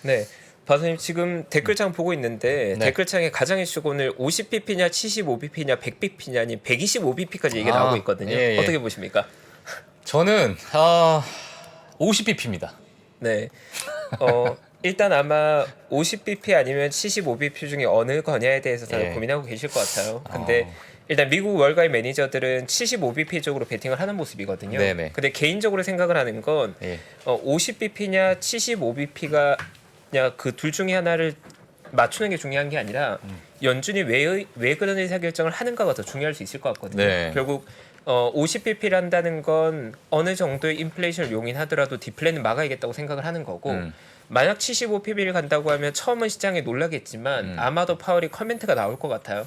네. 바수님 지금 댓글창 보고 있는데 네. 댓글창에 가장 이슈가 오늘 50bp냐 75bp냐 100bp냐 아니 125bp까지 얘기가 나오고 있거든요. 예. 어떻게 보십니까? 저는 50bp입니다. 네. 일단 아마 50bp 아니면 75bp 중에 어느 거냐에 대해서 다들 예. 고민하고 계실 것 같아요. 근데 일단 미국 월가의 매니저들은 75bp 쪽으로 베팅을 하는 모습이거든요. 네네. 근데 개인적으로 생각을 하는 건 예. 50bp냐 75bp가 그 둘 중에 하나를 맞추는 게 중요한 게 아니라 연준이 왜 그런 의사결정을 하는가가 더 중요할 수 있을 것 같거든요. 네. 결국 50bp란다는 건 어느 정도의 인플레이션을 용인하더라도 디플레는 막아야겠다고 생각을 하는 거고 만약 75bp를 간다고 하면 처음은 시장에 놀라겠지만 아마도 파월이 커멘트가 나올 것 같아요.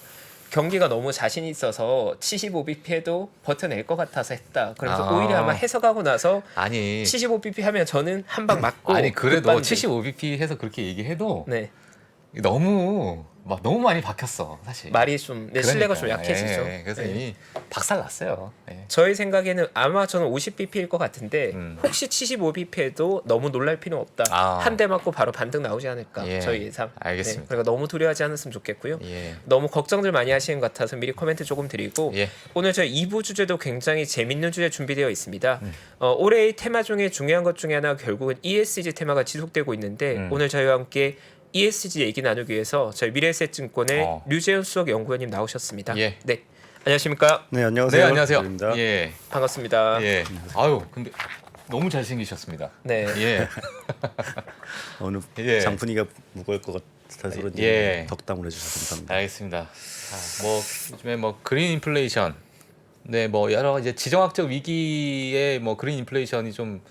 경기가 너무 자신 있어서 75bp에도 버텨낼 것 같아서 했다. 그래서 오히려 아마 해석하고 나서 아니 75bp 하면 저는 한 방 맞고 아니 그래도 급반등. 75bp 해서 그렇게 얘기해도 네. 너무 많이 박혔어 사실. 말이 좀 신뢰가 좀 그러니까, 약해지죠. 예, 그래서 네. 이미 박살 났어요. 예. 저희 생각에는 아마 저는 50bp일 것 같은데 혹시 75bp에도 너무 놀랄 필요는 없다. 한 대 맞고 바로 반등 나오지 않을까. 예, 저희 예상. 알겠습니다. 네, 그러니까 너무 두려워하지 않았으면 좋겠고요. 예. 너무 걱정들 많이 하시는 것 같아서 미리 코멘트 조금 드리고 예. 오늘 저희 2부 주제도 굉장히 재밌는 주제 준비되어 있습니다. 올해의 테마 중에 중요한 것 중에 하나가 결국은 ESG 테마가 지속되고 있는데 오늘 저희와 함께 ESG 얘기 나누기 위해서 저희 미래에셋증권의 류재현 수석 연구원님 나오셨습니다. 예. 네, 안녕하십니까? 네, 안녕하세요. 네 안녕하세요. 입니다. 예. 반갑습니다. 예. 아유 근데 너무 잘생기셨습니다. 네. 예. 오늘 예. 장fun이가 무거울 것 같아서 그런지 예. 덕담을 해주셔서 감사합니다. 알겠습니다. 뭐 요즘에 뭐 그린 인플레이션, 네 뭐 여러 이제 지정학적 위기에 뭐 그린 인플레이션이 좀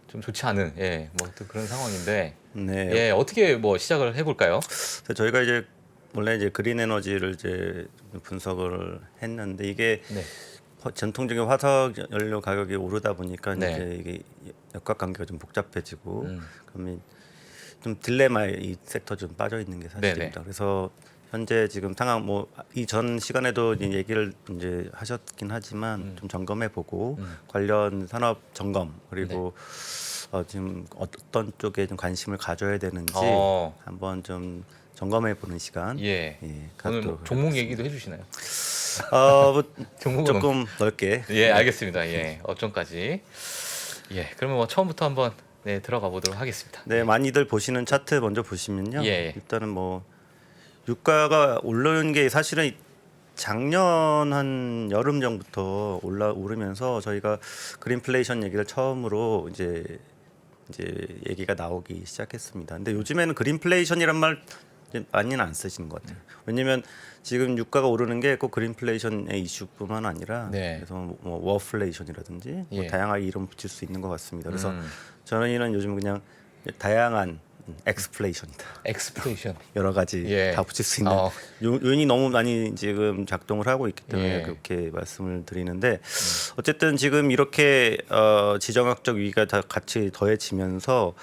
좋지 않은 뭐 또 그런 상황인데 네, 예 어떻게 뭐 시작을 해볼까요? 그래서 저희가 이제 원래 이제 그린 에너지를 이제 분석을 했는데 이게 네. 전통적인 화석 연료 가격이 오르다 보니까 네. 이제 이게 역학관계가 좀 복잡해지고 그러면 좀 딜레마에 이 섹터 좀 빠져 있는 게 사실입니다. 네네. 그래서 현재 지금 상황 뭐 이전 시간에도 이제 얘기를 이제 하셨긴 하지만 좀 점검해 보고 관련 산업 점검 그리고 지금 어떤 쪽에 좀 관심을 가져야 되는지 한번 좀 점검해 보는 시간. 예. 오늘 갖도록 뭐 종목 하겠습니다. 얘기도 해주시나요? 뭐 종목은 조금 넓게. 예 알겠습니다. 예 어점까지 예 그러면 뭐 처음부터 한번 네 들어가 보도록 하겠습니다. 네, 많이들 보시는 차트 먼저 보시면요. 예. 일단은 뭐 유가가 올라온 게 사실은 작년 한 여름 전부터 오르면서 저희가 그린플레이션 얘기를 처음으로 이제 얘기가 나오기 시작했습니다. 근데 요즘에는 그린플레이션이란 말 이제 많이는 안 쓰시는 것 같아요. 왜냐면 지금 유가가 오르는 게 꼭 그린플레이션의 이슈뿐만 아니라 네. 그래서 뭐 워플레이션이라든지 뭐 예. 다양하게 이름 붙일 수 있는 것 같습니다. 그래서 저희는 요즘 그냥 다양한 엑스플레이션이다. 엑스플레이션. 여러 가지 예. 다 붙일 수 있는 어. 요인이 너무 많이 지금 작동을 하고 있기 때문에 예. 그렇게 말씀을 드리는데 어쨌든 지금 이렇게 지정학적 위기가 다 같이 더해지면서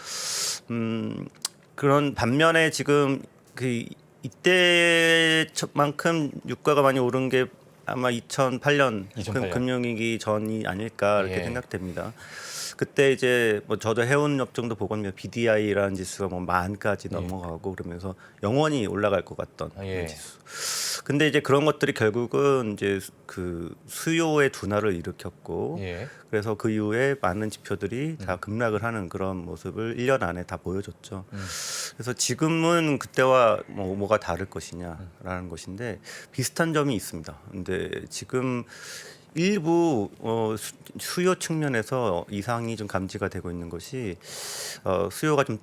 그런 반면에 지금 그 이때만큼 유가가 많이 오른 게 아마 2008년 2008년. 금융위기 전이 아닐까 이렇게 예. 생각됩니다. 그때 이제 뭐 저도 해운 업종도 보고 BDI라는 지수가 뭐 만까지 넘어가고 그러면서 영원히 올라갈 것 같던 예. 지수. 근데 이제 그런 것들이 결국은 이제 그 수요의 둔화를 일으켰고 예. 그래서 그 이후에 많은 지표들이 다 급락을 하는 그런 모습을 1년 안에 다 보여줬죠. 그래서 지금은 그때와 뭐가 다를 것이냐라는 것인데 비슷한 점이 있습니다. 근데 지금 일부 수요 측면에서 이상이 좀 감지가 되고 있는 것이 수요가 좀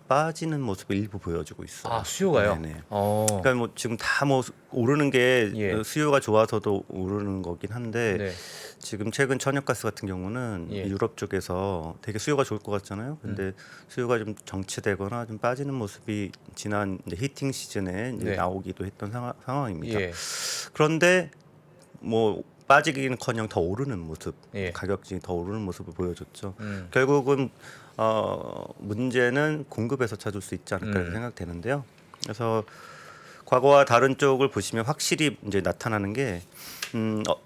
빠지는 모습을 일부 보여주고 있어요. 아 수요가요? 네네. 어. 그러니까 뭐 지금 다 뭐 오르는 게 예. 수요가 좋아서도 오르는 거긴 한데 네. 지금 최근 천연가스 같은 경우는 예. 유럽 쪽에서 되게 수요가 좋을 것 같잖아요. 근데 수요가 좀 정체되거나 좀 빠지는 모습이 지난 이제 히팅 시즌에 이제 네. 나오기도 했던 상황입니다. 예. 그런데 뭐 빠지기는커녕 더 오르는 모습, 예. 가격이 더 오르는 모습을 보여줬죠. 결국은 문제는 공급에서 찾을 수 있지 않을까 생각되는데요. 그래서 과거와 다른 쪽을 보시면 확실히 이제 나타나는 게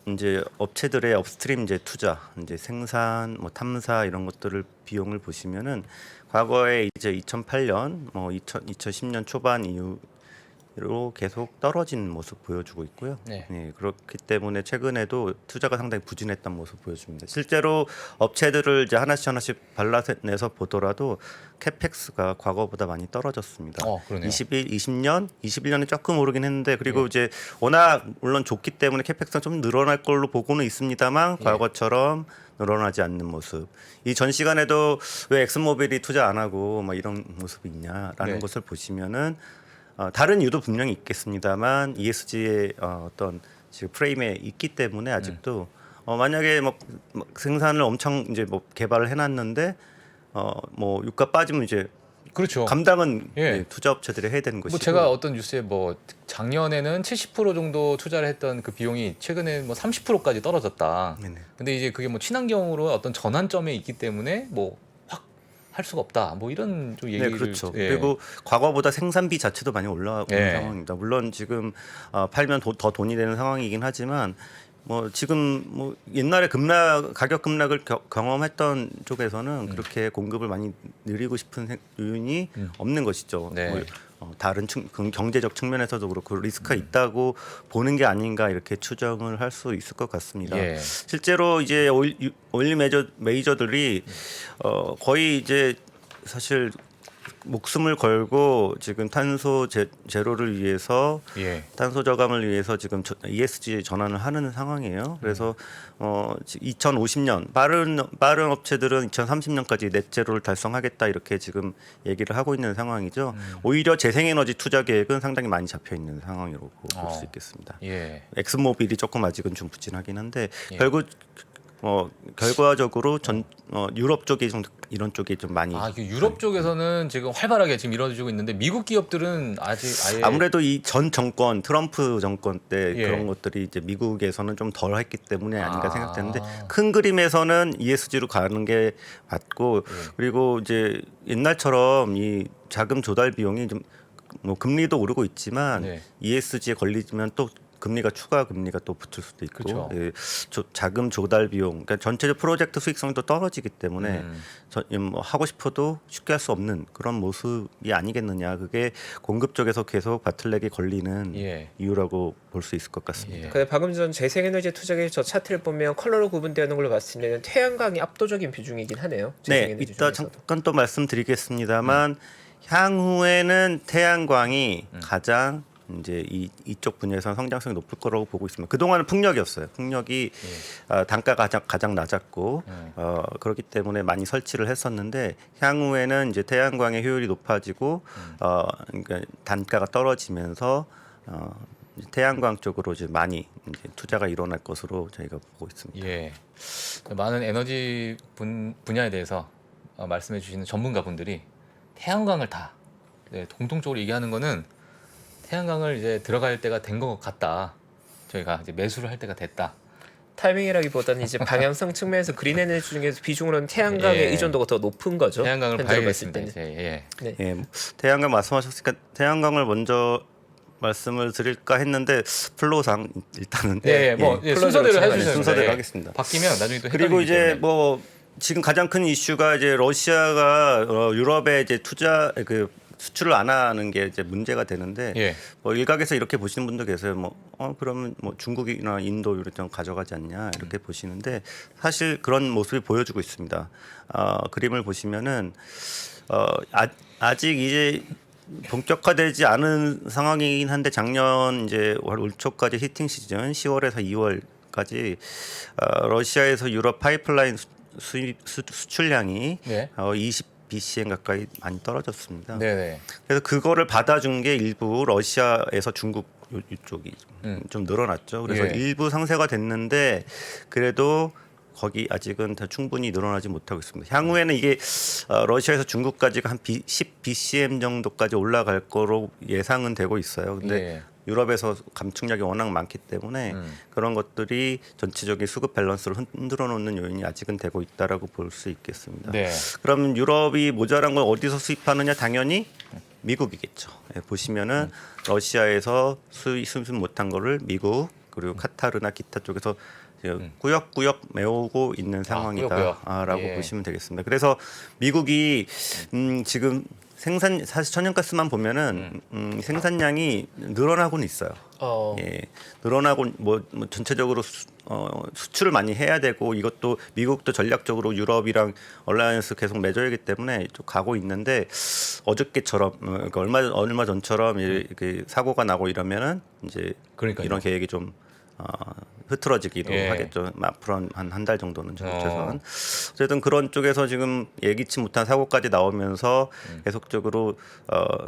이제 업체들의 업스트림 이제 투자, 이제 생산, 뭐 탐사 이런 것들을 비용을 보시면은 과거에 이제 2008년, 뭐 2010년 초반 이후로 계속 떨어진 모습 보여주고 있고요. 네. 그렇기 때문에 최근에도 투자가 상당히 부진했던 모습 보여줍니다. 실제로 업체들을 이제 하나씩 발라내서 보더라도 캐펙스가 과거보다 많이 떨어졌습니다. 그러네요. 21년에 조금 오르긴 했는데 그리고 이제 워낙 물론 좋기 때문에 캐펙스가 좀 늘어날 걸로 보고는 있습니다만 과거처럼 늘어나지 않는 모습. 이 전 시간에도 왜 엑슨모빌이 투자 안 하고 막 이런 모습이 있냐라는 네. 것을 보시면은 다른 이유도 분명히 있겠습니다만 ESG의 어떤 지금 프레임에 있기 때문에 아직도 만약에 뭐 생산을 엄청 이제 뭐 개발을 해놨는데 뭐 유가 빠지면 이제 그렇죠. 감당은 예. 투자 업체들이 해야 되는 것이고. 뭐 제가 어떤 뉴스에 뭐 작년에는 70% 정도 투자를 했던 그 비용이 최근에 뭐 30%까지 떨어졌다. 네네. 근데 이제 그게 뭐 친환경으로 어떤 전환점에 있기 때문에 뭐 확 할 수가 없다. 뭐 이런 좀 얘기를 네, 그렇죠. 예. 그리고 과거보다 생산비 자체도 많이 올라오는 예. 상황입니다. 물론 지금 팔면 더 돈이 되는 상황이긴 하지만 뭐 지금 뭐 옛날에 가격 급락을 경험했던 쪽에서는 그렇게 공급을 많이 늘리고 싶은 요인이 없는 것이죠. 네. 뭐, 다른 경제적 측면에서도 그렇고 리스크가 있다고 보는 게 아닌가 이렇게 추정을 할 수 있을 것 같습니다. 예. 실제로 이제 오일 메이저들이 거의 이제 사실 목숨을 걸고 지금 탄소 제로를 위해서 예. 탄소 저감을 위해서 지금 ESG 전환을 하는 상황이에요. 그래서 2050년 빠른 업체들은 2030년까지 넷제로를 달성하겠다 이렇게 지금 얘기를 하고 있는 상황이죠. 오히려 재생에너지 투자 계획은 상당히 많이 잡혀 있는 상황이라고 볼 수 있겠습니다. 예. 엑슨모빌이 조금 아직은 좀 부진하긴 한데 예. 결국 결과적으로 유럽 쪽이 좀 이런 쪽이 좀 많이 그 유럽 쪽에서는 지금 활발하게 지금 이루어지고 있는데 미국 기업들은 아직 아예 아무래도 이 전 정권 트럼프 정권 때 예. 그런 것들이 이제 미국에서는 좀 덜 했기 때문에 아닌가 아. 생각되는데 큰 그림에서는 ESG로 가는 게 맞고 그리고 이제 옛날처럼 이 자금 조달 비용이 좀 뭐 금리도 오르고 있지만 네. ESG에 걸리면 또 추가 금리가 또 붙을 수도 있고 그렇죠. 자금 조달 비용 그러니까 전체적 프로젝트 수익성도 떨어지기 때문에 뭐 하고 싶어도 쉽게 할 수 없는 그런 모습이 아니겠느냐 그게 공급 쪽에서 계속 바틀렉이 걸리는 예. 이유라고 볼 수 있을 것 같습니다. 예. 근데 방금 전 재생에너지 투자의 저 차트를 보면 컬러로 구분되는 걸로 봤을 때는 태양광이 압도적인 비중이긴 하네요. 네, 재생에너지 이따 중에서도. 잠깐 또 말씀드리겠습니다만 향후에는 태양광이 가장 이제 이쪽 분야에서 성장성이 높을 거라고 보고 있습니다. 그동안은 풍력이었어요. 풍력이 단가가 가장 낮았고 그렇기 때문에 많이 설치를 했었는데 향후에는 이제 태양광의 효율이 높아지고 그러니까 단가가 떨어지면서 태양광 쪽으로 이제 많이 이제 투자가 일어날 것으로 저희가 보고 있습니다. 예. 많은 에너지 분야에 대해서 말씀해 주시는 전문가분들이 태양광을 다 공통적으로 얘기하는 거는 태양광을 이제 들어갈 때가 된 것 같다. 저희가 이제 매수를 할 때가 됐다. 타이밍이라기보다는 이제 방향성 측면에서 그린 에너지 중에서 비중으로는 태양광의 예. 의존도가 더 높은 거죠. 태양광을 현재로 봤을 봐야겠습니다. 때는. 이제. 예. 네. 예, 태양광 말씀하셨으니까 태양광을 먼저 말씀을 드릴까 했는데 플로우상 일단은 네, 뭐 예, 순서대로 플러스로 해주셔야 순서대로 됩니다. 예. 하겠습니다. 바뀌면 나중에 또 그리고 헷갈리기 이제 때문에. 뭐 지금 가장 큰 이슈가 이제 러시아가 유럽에 이제 수출을 안 하는 게 이제 문제가 되는데 예. 뭐 일각에서 이렇게 보시는 분도 계세요. 그러면 뭐 중국이나 인도 이런 좀 가져가지 않냐 이렇게 보시는데 사실 그런 모습이 보여주고 있습니다. 그림을 보시면은 아직 이제 본격화되지 않은 상황이긴 한데 작년 이제 올 초까지 히팅 시즌 10월에서 2월까지 러시아에서 유럽 파이프라인 수출량이 네. 20 BCM 가까이 많이 떨어졌습니다. 네네. 그래서 그거를 받아준 게 일부 러시아에서 중국 이쪽이 좀 늘어났죠. 그래서 예. 일부 상세가 됐는데 그래도 거기 아직은 다 충분히 늘어나지 못하고 있습니다. 향후에는 이게 러시아에서 중국까지가 한 10 BCM 정도까지 올라갈 거로 예상은 되고 있어요. 근데 예. 유럽에서 감축량이 워낙 많기 때문에 그런 것들이 전체적인 수급 밸런스를 흔들어 놓는 요인이 아직은 되고 있다라고 볼 수 있겠습니다. 네. 그러면 유럽이 모자란 걸 어디서 수입하느냐? 당연히 미국이겠죠. 예, 보시면은 러시아에서 수입 못한 거를 미국 그리고 카타르나 기타 쪽에서 꾸역꾸역 메우고 있는 상황이다라고 예. 보시면 되겠습니다. 그래서 미국이 지금 사실 천연가스만 보면은 생산량이 늘어나고는 있어요. 예, 늘어나고 뭐 전체적으로 수출을 많이 해야 되고 이것도 미국도 전략적으로 유럽이랑 얼라이언스 계속 맺어야 하기 때문에 좀 가고 있는데 어저께처럼 그러니까 얼마 전처럼 이렇게 사고가 나고 이러면은 이제 그러니까요. 이런 계획이 좀 흐트러지기도 예. 하겠죠. 앞으로 한 달 정도는 최소한. 어쨌든 그런 쪽에서 지금 예기치 못한 사고까지 나오면서 계속적으로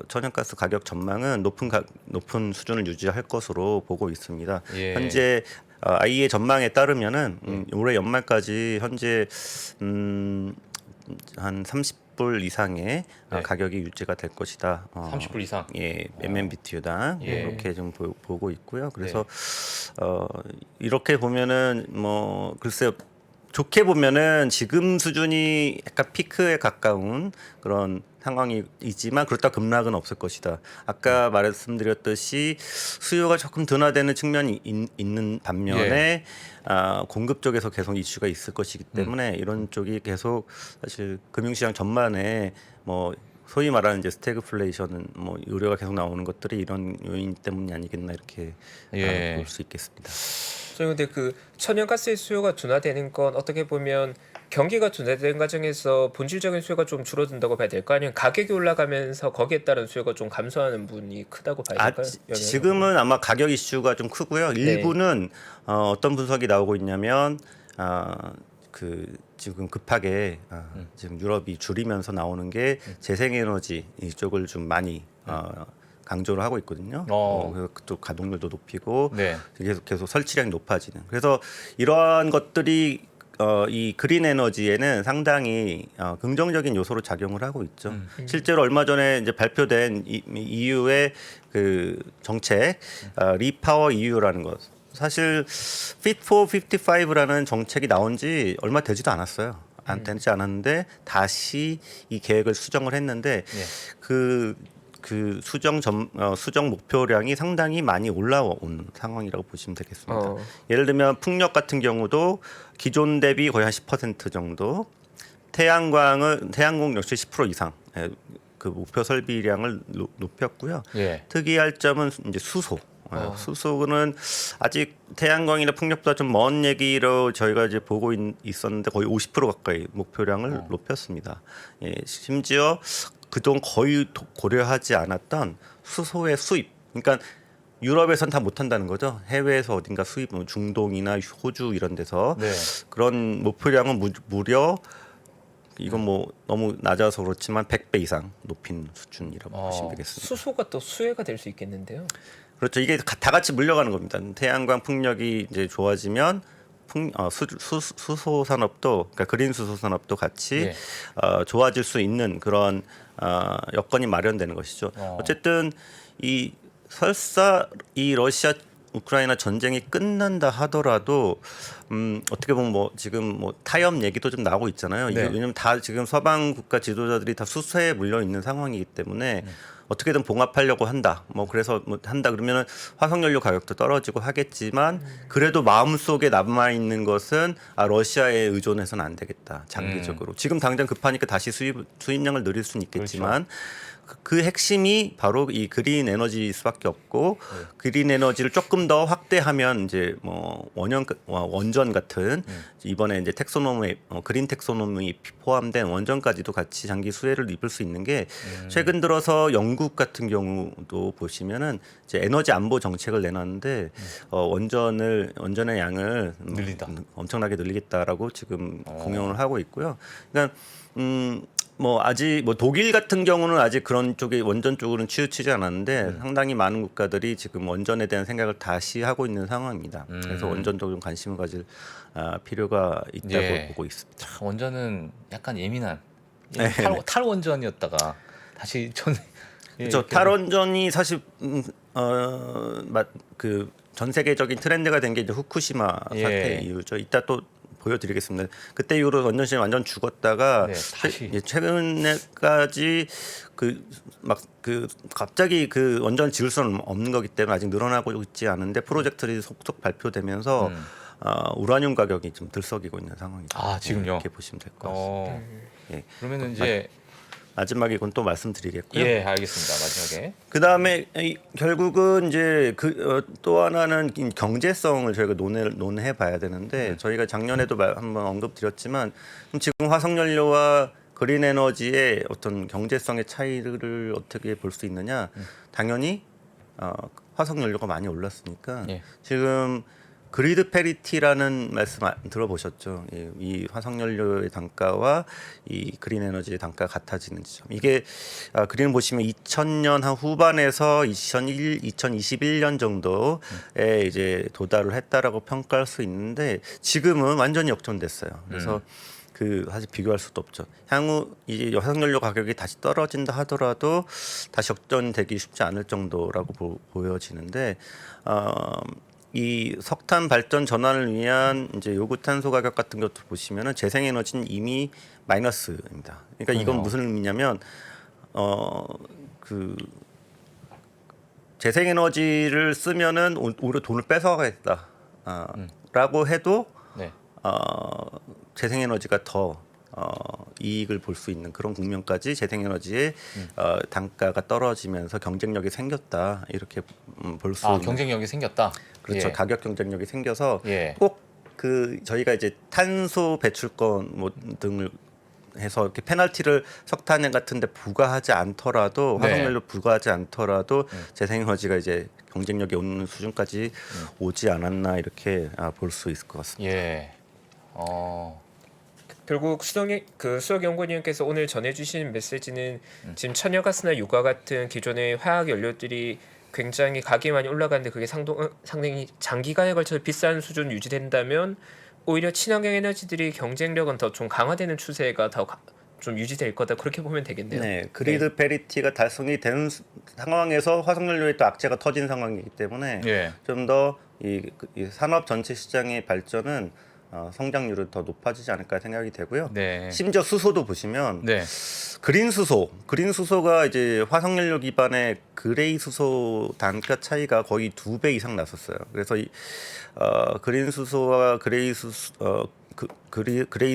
천연가스 가격 전망은 높은 수준을 유지할 것으로 보고 있습니다. 예. 현재 IEA 전망에 따르면은 올해 연말까지 현재 한 30불 이상의 네. 가격이 유지가 될 것이다. 30불 이상. 예, MMBTU당 예. 이렇게 좀 보고 있고요. 그래서 이렇게 보면은 뭐 글쎄요. 좋게 보면은 지금 수준이 약간 피크에 가까운 그런 상황이지만 그렇다 급락은 없을 것이다. 아까 말씀드렸듯이 수요가 조금 둔화되는 측면이 있는 반면에 공급 쪽에서 계속 이슈가 있을 것이기 때문에 이런 쪽이 계속 사실 금융시장 전반에 뭐 소위 말하는 이제 스태그플레이션은 뭐 우려가 계속 나오는 것들이 이런 요인 때문이 아니겠나 이렇게 예. 볼 수 있겠습니다. 저는 근데 그 천연가스의 수요가 둔화되는 건 어떻게 보면 경기가 둔화되는 과정에서 본질적인 수요가 좀 줄어든다고 봐야 될까 아니면 가격이 올라가면서 거기에 따른 수요가 좀 감소하는 부분이 크다고 봐야 될까요? 지금은 아마 가격 이슈가 좀 크고요. 일부는 어떤 분석이 나오고 있냐면 그 지금 급하게 지금 유럽이 줄이면서 나오는 게 재생에너지 이쪽을 좀 많이 강조를 하고 있거든요. 그래서 또 가동률도 높이고 네. 계속 설치량이 높아지는. 그래서 이러한 것들이 이 그린 에너지에는 상당히 긍정적인 요소로 작용을 하고 있죠. 실제로 얼마 전에 이제 발표된 EU의 그 정책 리파워 EU라는 것. 사실 Fit for 55라는 정책이 나온 지 얼마 되지도 않았어요. 안 되지 않았는데 다시 이 계획을 수정을 했는데 그 수정 목표량이 상당히 많이 올라온 상황이라고 보시면 되겠습니다. 예를 들면 풍력 같은 경우도 기존 대비 거의 한 10% 정도, 태양광 역시 10% 이상 그 목표 설비량을 높였고요. 예. 특이할 점은 이제 수소. 수소는 아직 태양광이나 풍력보다 좀 먼 얘기로 저희가 이제 보고 있었는데 거의 50% 가까이 목표량을 높였습니다. 예, 심지어 그동안 거의 고려하지 않았던 수소의 수입. 그러니까 유럽에선 다 못한다는 거죠. 해외에서 어딘가 수입, 중동이나 호주 이런 데서 그런 목표량은 무려 이건 뭐 너무 낮아서 그렇지만 100배 이상 높인 수준이라고 보시면 되겠습니다. 수소가 또 수혜가 될 수 있겠는데요. 그렇죠. 이게 다 같이 물려가는 겁니다. 태양광 풍력이 이제 좋아지면 수소 산업도 그러니까 그린 수소 산업도 같이 좋아질 수 있는 그런 여건이 마련되는 것이죠. 어쨌든 설사 이 러시아 우크라이나 전쟁이 끝난다 하더라도 어떻게 보면 뭐 지금 뭐 타협 얘기도 좀 나오고 있잖아요. 왜냐면 다 지금 서방 국가 지도자들이 다 수세에 물려 있는 상황이기 때문에 어떻게든 봉합하려고 한다. 뭐 그래서 뭐 한다 그러면은 화석연료 가격도 떨어지고 하겠지만 그래도 마음속에 남아 있는 것은 러시아에 의존해서는 안 되겠다. 장기적으로. 지금 당장 급하니까 다시 수입량을 늘릴 수는 있겠지만 그 핵심이 바로 이 그린 에너지일 수밖에 없고 그린 에너지를 조금 더 확대하면 이제 뭐 원전 같은 이번에 이제 텍소노미 그린 텍소노미 포함된 원전까지도 같이 장기 수혜를 입을 수 있는 게 최근 들어서 영국 같은 경우도 보시면은 이제 에너지 안보 정책을 내놨는데 원전의 양을 엄청나게 늘리겠다라고 지금 공언을 하고 있고요. 그러니까 뭐 아직 뭐 독일 같은 경우는 아직 그런 쪽에 원전 쪽으로는 치우치지 않았는데 상당히 많은 국가들이 지금 원전에 대한 생각을 다시 하고 있는 상황입니다. 그래서 원전도 좀 관심을 가질 필요가 있다고 보고 있습니다. 원전은 약간 예민한 탈원전이었다가 다시 그렇죠. 탈원전이 사실 그 전 세계적인 트렌드가 된 게 이제 후쿠시마 사태 이후죠. 이따 또 보여드리겠습니다. 그때 이후로 원전 시장 완전 죽었다가 네, 다시. 최근에까지 갑자기 그 원전 지을 수는 없는 거기 때문에 아직 늘어나고 있지 않은데 프로젝트들이 속속 발표되면서 우라늄 가격이 좀 들썩이고 있는 상황이죠. 아, 지금요? 이렇게 보시면 될 것 같습니다. 예. 그러면은 이제 마지막에 이건 또 말씀드리겠고요. 예, 알겠습니다. 마지막에. 그 다음에 결국은 이제 또 하나는 이 경제성을 저희가 논해 봐야 되는데 저희가 작년에도 한번 언급드렸지만 지금 화석연료와 그린 에너지의 어떤 경제성의 차이를 어떻게 볼 수 있느냐? 당연히 화석연료가 많이 올랐으니까 예. 지금 그리드 페리티라는 말씀 들어보셨죠? 이 화석연료의 단가와 이 그린 에너지의 단가가 같아지는 지점. 이게 그림 보시면 2000년 한 후반에서 2021년 정도에 이제 도달을 했다라고 평가할 수 있는데 지금은 완전히 역전됐어요. 그래서 사실 비교할 수도 없죠. 향후 이 화석연료 가격이 다시 떨어진다 하더라도 다시 역전되기 쉽지 않을 정도라고 보여지는데. 이 석탄 발전 전환을 위한 이제 요구 탄소 가격 같은 것도 보시면은 재생에너지는 이미 마이너스입니다. 그러니까 이건 무슨 의미냐면 그 재생에너지를 쓰면은 오히려 돈을 뺏어가겠다라고 해도 네. 재생에너지가 더 이익을 볼 수 있는 그런 국면까지 재생에너지의 단가가 떨어지면서 경쟁력이 생겼다 이렇게 볼 수 있는. 경쟁력이 생겼다. 그렇죠. 예. 가격 경쟁력이 생겨서 예. 꼭 저희가 이제 탄소 배출권 뭐 등을 해서 이렇게 페널티를 석탄 같은데 부과하지 않더라도 네. 화석연료 부과하지 않더라도 재생에너지가 이제 경쟁력이 오는 수준까지 오지 않았나 이렇게 볼 수 있을 것 같습니다. 예. 결국 수석연구원님께서 오늘 전해주신 메시지는 지금 천연가스나 유가 같은 기존의 화학 연료들이 굉장히 가격이 많이 올라가는데 그게 상당히 장기간에 걸쳐서 비싼 수준 유지된다면 오히려 친환경 에너지들이 경쟁력은 더 좀 강화되는 추세가 더 좀 유지될 거다 그렇게 보면 되겠네요. 네, 그리드 페리티가 달성이 되는 상황에서 화석연료의 또 악재가 터진 상황이기 때문에 예. 좀 더 이 산업 전체 시장의 발전은 성장률은 더 높아지지 않을까 생각이 되고요. 네. 심지어 수소도 보시면 네. 그린 수소가 이제 화석연료 기반의 그레이 수소 단가 차이가 거의 2배 이상 났었어요. 그래서 그린 수소와 그레이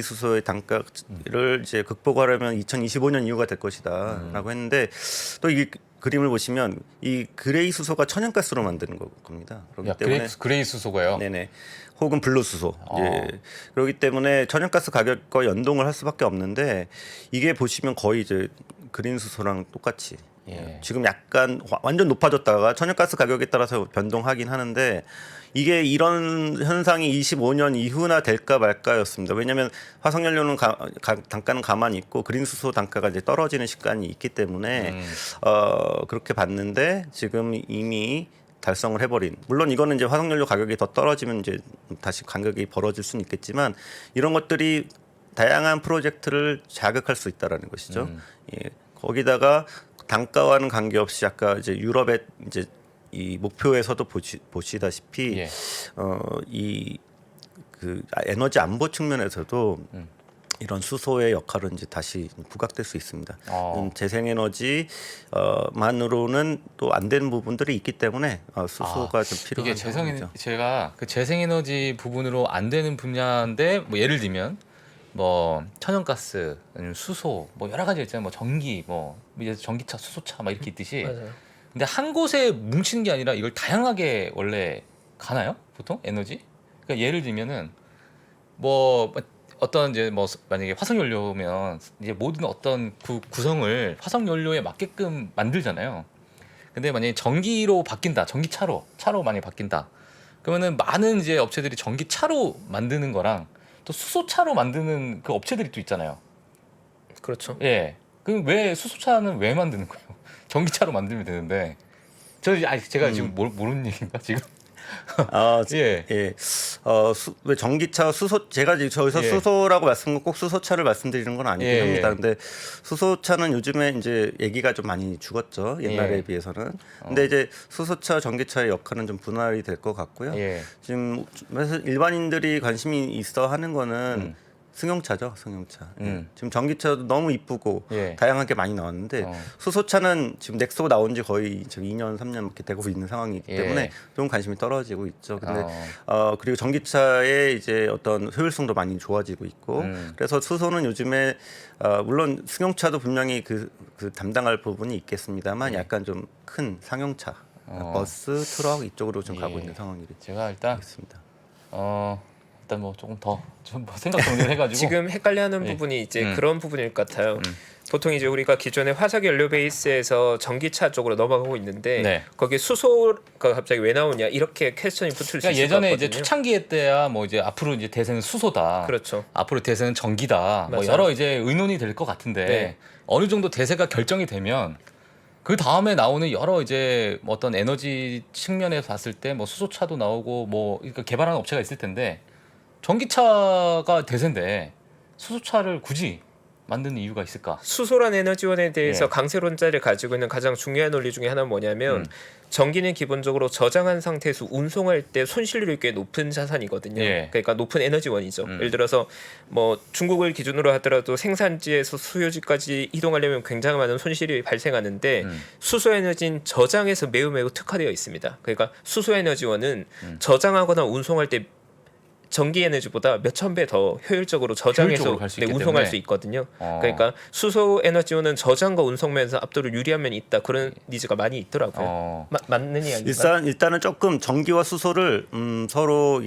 수소의 단가를 이제 극복하려면 2025년 이후가 될 것이다라고 했는데 또 이 그림을 보시면 이 그레이 수소가 천연가스로 만드는 겁니다. 그렇기 때문에 그레이 수소가요. 네네. 혹은 블루 수소. 예. 그렇기 때문에 천연가스 가격과 연동을 할 수밖에 없는데 이게 보시면 거의 이제 그린 수소랑 똑같이 지금 약간 완전 높아졌다가 천연가스 가격에 따라서 변동하긴 하는데 이게 이런 현상이 25년 이후나 될까 말까였습니다. 왜냐하면 화석연료는 단가는 가만히 있고 그린 수소 단가가 이제 떨어지는 시간이 있기 때문에 그렇게 봤는데 지금 이미 달성을 해버린. 물론 이거는 이제 화석연료 가격이 더 떨어지면 이제 다시 간격이 벌어질 수는 있겠지만 이런 것들이 다양한 프로젝트를 자극할 수 있다라는 것이죠. 예. 거기다가 단가와는 관계없이 아까 이제 유럽의 이제 이 목표에서도 보시다시피 이 에너지 안보 측면에서도 이런 수소의 역할은 이제 다시 부각될 수 있습니다. 재생에너지만으로는 또 안 되는 부분들이 있기 때문에 수소가 좀 필요한 상황이죠. 제가 그 재생에너지 부분으로 안 되는 분야인데 뭐 예를 들면 뭐 천연가스, 아니면 수소, 뭐 여러 가지 있잖아요. 뭐 전기, 뭐 이제 전기차, 수소차 막 이렇게 있듯이. 맞아요. 근데 한 곳에 뭉치는 게 아니라 이걸 다양하게 원래 가나요? 보통 에너지? 그러니까 예를 들면은 뭐 어떤 이제 뭐 만약에 화석연료면 이제 모든 어떤 구성을 화석연료에 맞게끔 만들잖아요. 근데 만약에 전기로 바뀐다, 차로 많이 바뀐다. 그러면은 많은 이제 업체들이 전기차로 만드는 거랑 또 수소차로 만드는 그 업체들이 또 있잖아요. 그렇죠. 예. 그럼 왜 수소차는 왜 만드는 거예요? 전기차로 만들면 되는데. 제가 지금 모르는 얘기인가 지금? 예. 왜 전기차 수소 제가 이제 저기서 예. 수소라고 말씀 꼭 수소차를 말씀드리는 건 아니긴 예, 합니다. 예. 근데 수소차는 요즘에 이제 얘기가 좀 많이 죽었죠. 옛날에 예. 비해서는. 근데 이제 수소차, 전기차의 역할은 좀 분할이 될 것 같고요. 예. 지금 그래서 일반인들이 관심이 있어 하는 거는 승용차죠, 승용차. 지금 전기차도 너무 이쁘고 예. 다양하게 많이 나왔는데 어. 수소차는 지금 넥소 나온 지 거의 지금 2년, 3년 이렇게 되고 있는 상황이기 예. 때문에 좀 관심이 떨어지고 있죠. 근데 어. 그리고 전기차의 이제 어떤 효율성도 많이 좋아지고 있고 그래서 수소는 요즘에 물론 승용차도 분명히 그 담당할 부분이 있겠습니다만 약간 좀 큰 상용차, 버스, 트럭 이쪽으로 좀 가고 예. 있는 상황이겠죠. 제가 일단 있습니다. 일단 뭐 조금 더 좀 생각 정리를 해가지고 지금 헷갈려하는 예. 부분이 이제 그런 부분일 것 같아요. 보통 이제 우리가 기존의 화석 연료 베이스에서 전기차 쪽으로 넘어가고 있는데 네. 거기에 수소가 갑자기 왜 나오냐 이렇게 퀘스천이 붙을 수 그러니까 있을 예전에 것 이제 같거든요. 초창기 때야 뭐 이제 앞으로 이제 대세는 수소다. 그렇죠. 앞으로 대세는 전기다. 뭐 맞아요. 여러 이제 의논이 될 것 같은데 네. 어느 정도 대세가 결정이 되면 그 다음에 나오는 여러 이제 뭐 어떤 에너지 측면에서 봤을 때 뭐 수소차도 나오고 뭐 그러니까 개발하는 업체가 있을 텐데 전기차가 대세인데 수소차를 굳이 만드는 이유가 있을까? 수소란 에너지원에 대해서 예. 강세론자를 가지고 있는 가장 중요한 논리 중에 하나는 뭐냐면 전기는 기본적으로 저장한 상태에서 운송할 때 손실률이 꽤 높은 자산이거든요. 예. 그러니까 높은 에너지원이죠. 예를 들어서 뭐 중국을 기준으로 하더라도 생산지에서 수요지까지 이동하려면 굉장히 많은 손실이 발생하는데 수소 에너지는 저장에서 매우 특화되어 있습니다. 그러니까 수소 에너지원은 저장하거나 운송할 때 전기 에너지보다 몇천 배 더 효율적으로 저장해서 효율적으로 갈수 있기 운송할 때문에. 수 있거든요. 어. 그러니까 수소 에너지원은 저장과 운송면에서 압도를 유리한 면이 있다. 그런 니즈가 많이 있더라고요. 맞는 이야기인가요? 일단은 조금 전기와 수소를 서로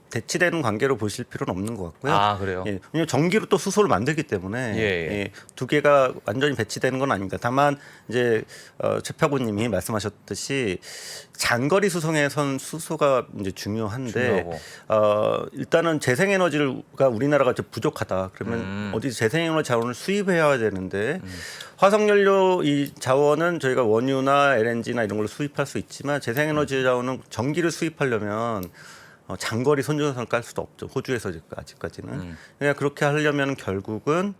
대치되는 관계로 보실 필요는 없는 것 같고요. 아 그래요? 예, 왜냐면 전기로 또 수소를 만들기 때문에 예. 두 개가 완전히 배치되는 건 아닙니다. 다만 이제 최표구님이 말씀하셨듯이 장거리 수송에선 수소가 이제 중요한데 일단은 재생에너지가 우리나라가 좀 부족하다. 그러면 어디서 재생에너지 자원을 수입해야 되는데 화석연료 이 자원은 저희가 원유나 LNG나 이런 걸로 수입할 수 있지만 재생에너지 자원은 전기를 수입하려면 장거리 선전선을 깔 수도 없죠. 호주에서 아직까지는. 그러니까 그렇게 하려면 결국은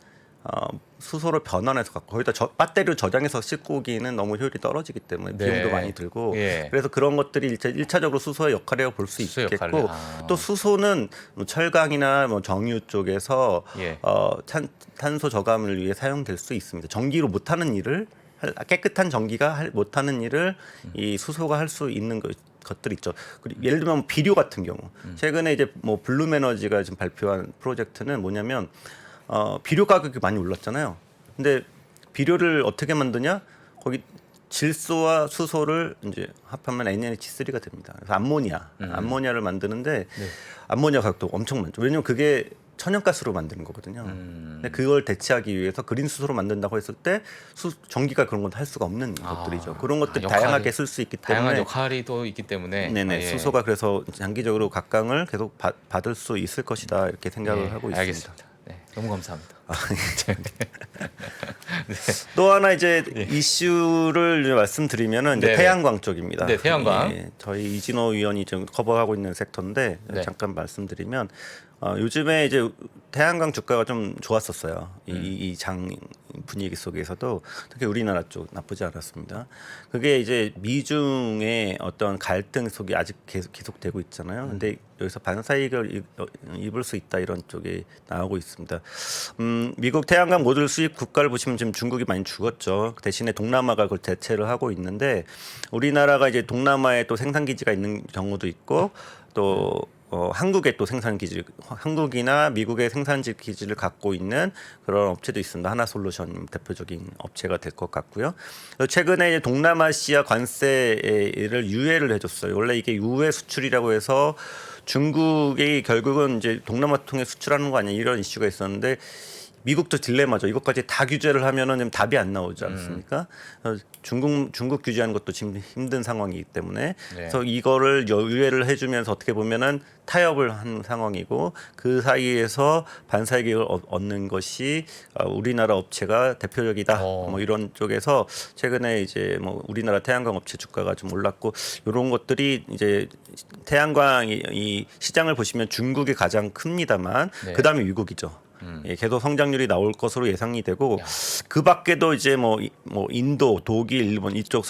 수소를 변환해서 갖고 거기다 배터리를 저장해서 싣고 오기는 너무 효율이 떨어지기 때문에 네. 비용도 많이 들고 예. 그래서 그런 것들이 일차적으로 수소의 역할이라고 볼 수 수소의 있겠고 역할을. 또 수소는 뭐 철강이나 뭐 정유 쪽에서 예. 탄소 저감을 위해 사용될 수 있습니다. 전기로 못하는 일을 깨끗한 전기가 못하는 일을 이 수소가 할 수 있는 것들이 있죠. 그리고 예를 들면 비료 같은 경우 최근에 이제 뭐 블룸에너지가 지금 발표한 프로젝트는 뭐냐면 비료 가격이 많이 올랐잖아요. 근데 비료를 어떻게 만드냐? 거기 질소와 수소를 이제 합하면 NH3가 됩니다. 그래서 암모니아를 만드는데 암모니아 가격도 엄청 많죠. 왜냐면 그게 천연가스로 만드는 거거든요. 근데 그걸 대체하기 위해서 그린 수소로 만든다고 했을 때 전기가 그런 건 할 수가 없는 것들이죠. 그런 것들 역할이, 다양하게 쓸 수 있기 때문에 다양한 역할이 또 있기 때문에 네네 예. 수소가 그래서 장기적으로 각광을 계속 받을 수 있을 것이다 이렇게 생각을 하고 있습니다. 알겠습니다. 네, 너무 감사합니다. 또 하나 이제 이슈를 이제 말씀드리면은 이제 네네. 태양광 쪽입니다. 네, 태양광. 저희 이진호 위원이 지금 커버하고 있는 섹터인데 네. 잠깐 말씀드리면 요즘에 이제 태양광 주가가 좀 좋았었어요. 이 장 분위기 속에서도 특히 우리나라 쪽 나쁘지 않았습니다. 그게 이제 미중의 어떤 갈등 속이 아직 계속되고 있잖아요. 근데 여기서 반사이익을 입을 수 있다 이런 쪽이 나오고 있습니다. 미국 태양광 모듈 수입 국가를 보시면 지금 중국이 많이 죽었죠. 대신에 동남아가 그걸 대체를 하고 있는데 우리나라가 이제 동남아에 또 생산 기지가 있는 경우도 있고 또 한국에 또 생산 기지, 한국이나 미국의 생산지 기지를 갖고 있는 그런 업체도 있습니다. 하나솔루션 대표적인 업체가 될 것 같고요. 최근에 이제 동남아시아 관세를 유예를 해줬어요. 원래 이게 유예 수출이라고 해서 중국이 결국은 이제 동남아 통해 수출하는 거 아니야 이런 이슈가 있었는데 미국도 딜레마죠. 이것까지 다 규제를 하면은 좀 답이 안 나오지 않습니까? 중국 규제하는 것도 지금 힘든 상황이기 때문에 그래서 이거를 유예를 해주면서 어떻게 보면은 타협을 한 상황이고 그 사이에서 반사이익을 얻는 것이 우리나라 업체가 대표적이다. 뭐 이런 쪽에서 최근에 이제 뭐 우리나라 태양광 업체 주가가 좀 올랐고 이런 것들이 이제 태양광 이 시장을 보시면 중국이 가장 큽니다만 그다음에 미국이죠. 예, 계속 성장률이 나올 것으로 예상이 되고 그 밖에도 이제 뭐 인도, 독일, 일본 이쪽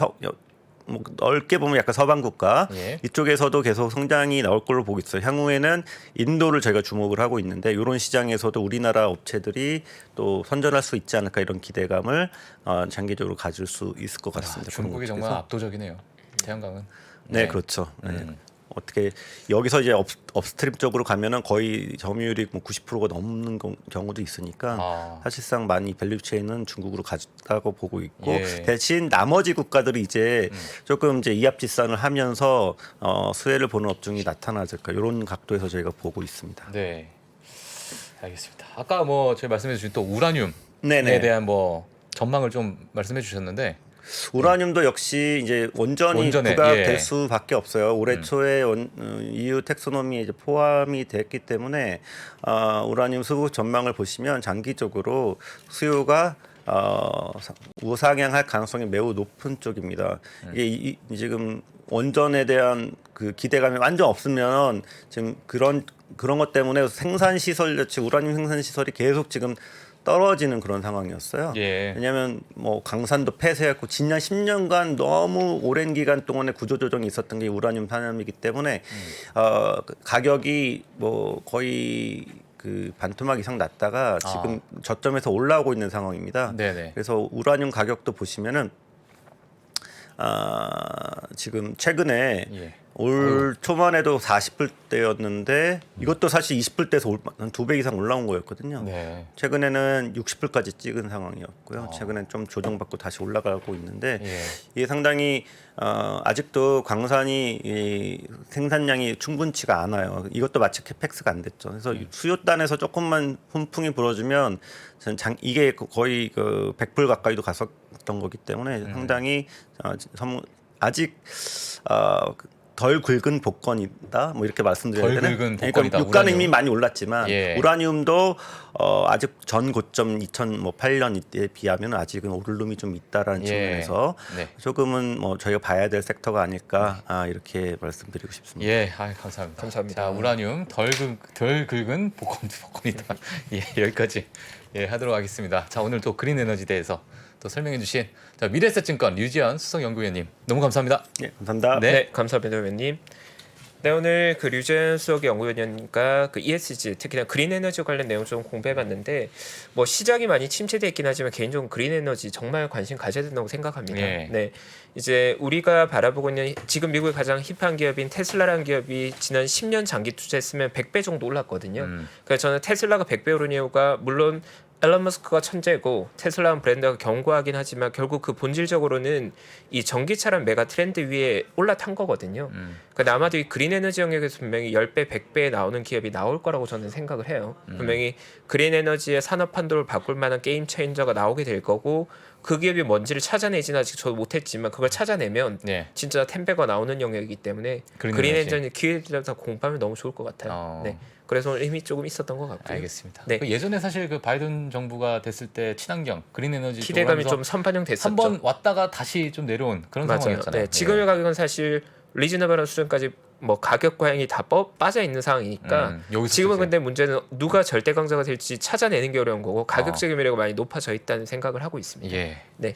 뭐 넓게 보면 약간 서방 국가 이쪽에서도 계속 성장이 나올 걸로 보고 있어요. 향후에는 인도를 저희가 주목을 하고 있는데 이런 시장에서도 우리나라 업체들이 또 선전할 수 있지 않을까 이런 기대감을 장기적으로 가질 수 있을 것 같습니다. 중국이 정말 압도적이네요. 태양광은. 네, 그렇죠. 네. 어떻게 여기서 이제 업스트림 쪽으로 가면은 거의 점유율이 뭐 90%가 넘는 경우도 있으니까 사실상 많이 밸류 체인은 중국으로 가졌다고 보고 있고 대신 나머지 국가들이 이제 조금 이제 이합집산을 하면서 수혜를 보는 업종이 나타나질까 이런 각도에서 저희가 보고 있습니다. 네, 알겠습니다. 아까 뭐 저희 말씀해 주신 또 우라늄에 대한 뭐 전망을 좀 말씀해 주셨는데. 우라늄도 역시 이제 원전이 부각될 수밖에 없어요. 올해 초에 EU 텍소노미에 이제 포함이 됐기 때문에 우라늄 수급 전망을 보시면 장기적으로 수요가 우상향할 가능성이 매우 높은 쪽입니다. 이게 지금 원전에 대한 그 기대감이 완전 없으면 지금 그런 것 때문에 생산 시설, 즉 우라늄 생산 시설이 계속 지금 떨어지는 그런 상황이었어요. 왜냐하면 뭐 강산도 폐쇄했고 지난 10년간 너무 오랜 기간 동안에 구조조정이 있었던 게 우라늄 산업이기 때문에 가격이 뭐 거의 그 반토막 이상 났다가 지금 저점에서 올라오고 있는 상황입니다. 그래서 우라늄 가격도 보시면은 지금 최근에 올 초반에도 40불대였는데 이것도 사실 20불대에서 한 2배 이상 올라온 거였거든요. 최근에는 60불까지 찍은 상황이었고요. 최근엔 좀 조정받고 다시 올라가고 있는데 이게 상당히 아직도 광산이 이 생산량이 충분치가 않아요. 이것도 마치 캐펙스가 안 됐죠. 그래서 수요단에서 조금만 훈풍이 불어주면 이게 거의 그 100불 가까이도 갔었던 거기 때문에 상당히 아직 덜 굵은 복권이다. 뭐 이렇게 말씀드려야 되나? 그러니까 유가는 이미 많이 올랐지만 우라늄도 아직 전 고점 2008년 이때에 비하면 아직은 오름이 좀 있다라는 측면에서 조금은 뭐 저희가 봐야 될 섹터가 아닐까 이렇게 말씀드리고 싶습니다. 감사합니다. 자, 우라늄 덜 굵은 복권이다. 여기까지 하도록 하겠습니다. 자, 오늘 또 그린 에너지 대해서 또 설명해주신 미래에셋증권 류지연 수석연구위원님 너무 감사합니다. 감사합니다. 네, 감사합니다, 위원님. 네, 오늘 그 류지연 수석연구위원님과 그 ESG 특히나 그린 에너지 관련 내용 좀 공부해봤는데 뭐 시장이 많이 침체돼 있긴 하지만 개인적으로 그린 에너지 정말 관심 가져야 된다고 생각합니다. 네, 이제 우리가 바라보고 있는 지금 미국의 가장 힙한 기업인 테슬라라는 기업이 지난 10년 장기 투자했으면 100배 정도 올랐거든요. 그래서 저는 테슬라가 100배 오른 이유가 물론 앨런 머스크가 천재고 테슬라는 브랜드가 견고하긴 하지만 결국 그 본질적으로는 이 전기차란 메가 트렌드 위에 올라탄 거거든요. 그러니까 아마도 이 그린 에너지 영역에서 분명히 10배, 100배 나오는 기업이 나올 거라고 저는 생각을 해요. 분명히 그린 에너지의 산업 판도를 바꿀 만한 게임 체인저가 나오게 될 거고 그 기업이 뭔지를 찾아내지는 아직 저도 못했지만 그걸 찾아내면 진짜 10배가 나오는 영역이기 때문에 그린 에너지 기회를 다 공부하면 너무 좋을 것 같아요. 네. 그래서 힘이 조금 있었던 것 같고요. 알겠습니다. 네. 예전에 사실 그 바이든 정부가 됐을 때 친환경, 그린 에너지 기대감이 좀 선반영됐었죠. 한번 왔다가 다시 좀 내려온 그런 상황이었잖아요. 네. 지금의 가격은 사실 리즈너블한 수준까지 뭐 가격 과잉이 다 빠져 있는 상황이니까 지금은 근데 문제는 누가 절대 강자가 될지 찾아내는 게 어려운 거고 가격적인 매력이 많이 높아져 있다는 생각을 하고 있습니다. 네.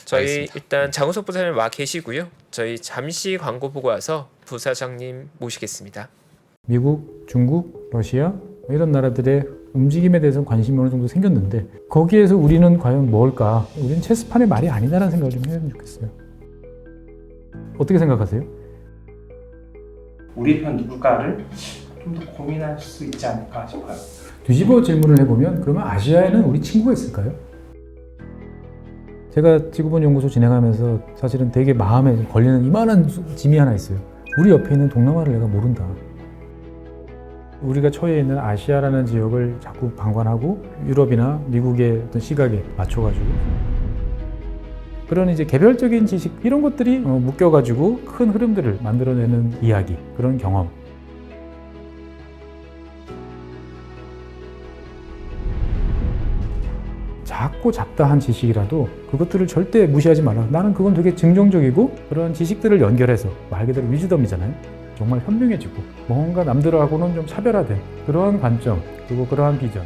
저희 알겠습니다. 일단 장우석 부사장님 와 계시고요. 저희 잠시 광고 보고 와서 부사장님 모시겠습니다. 미국, 중국, 러시아 이런 나라들의 움직임에 대해서는 관심이 어느 정도 생겼는데 거기에서 우리는 과연 뭘까? 우리는 체스판의 말이 아니다라는 생각을 좀 해보면 좋겠어요. 어떻게 생각하세요? 우리 편 누굴까를 좀 더 고민할 수 있지 않을까 싶어요. 뒤집어 질문을 해보면 그러면 아시아에는 우리 친구가 있을까요? 제가 지구본 연구소 진행하면서 사실은 되게 마음에 걸리는 이만한 짐이 하나 있어요. 우리 옆에 있는 동남아를 내가 모른다. 우리가 처해 있는 아시아라는 지역을 자꾸 방관하고 유럽이나 미국의 어떤 시각에 맞춰가지고 그런 이제 개별적인 지식 이런 것들이 묶여가지고 큰 흐름들을 만들어내는 이야기, 그런 경험. 작고 잡다한 지식이라도 그것들을 절대 무시하지 말라. 나는 그건 되게 긍정적이고 그런 지식들을 연결해서 말 그대로 위즈덤이잖아요. 정말 현명해지고 뭔가 남들하고는 좀 차별화된 그러한 관점 그리고 그러한 비전